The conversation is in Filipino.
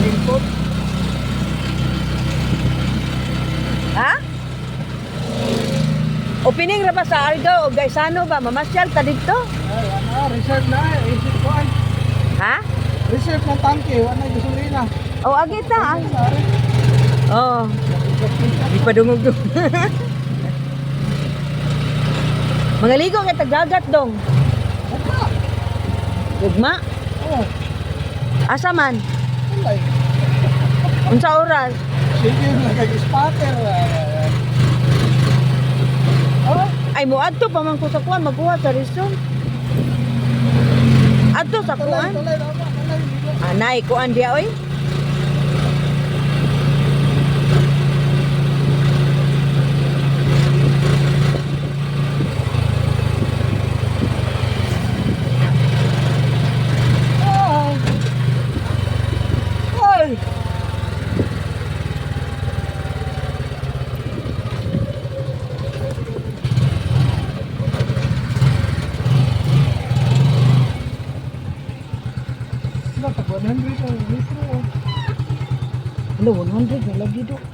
Input. Ha? Opening ra ba sa Argao o Gaisano ba? Mamasyal ta dito? Ay, ano, reserve na eh. Isip ko ay. Ha? Reserve ng tangke, wala gasolina. O agita ah. Sorry. Oh, di pa dungog. Mga ligo kay tagagat dong. Wala. Gugma. Oh, Asa man? wala eh. Unsa oras? Sige, nag-spatter. Oh, Ay mo adto pa man ko sa kuan magkuha sa reason. Adto sa tuloy, kuan. tuloy, tuloy. Anay kuan dia oy. Ay. Ay. Dapat 100 ang litro. Hello, 100 na lagi do.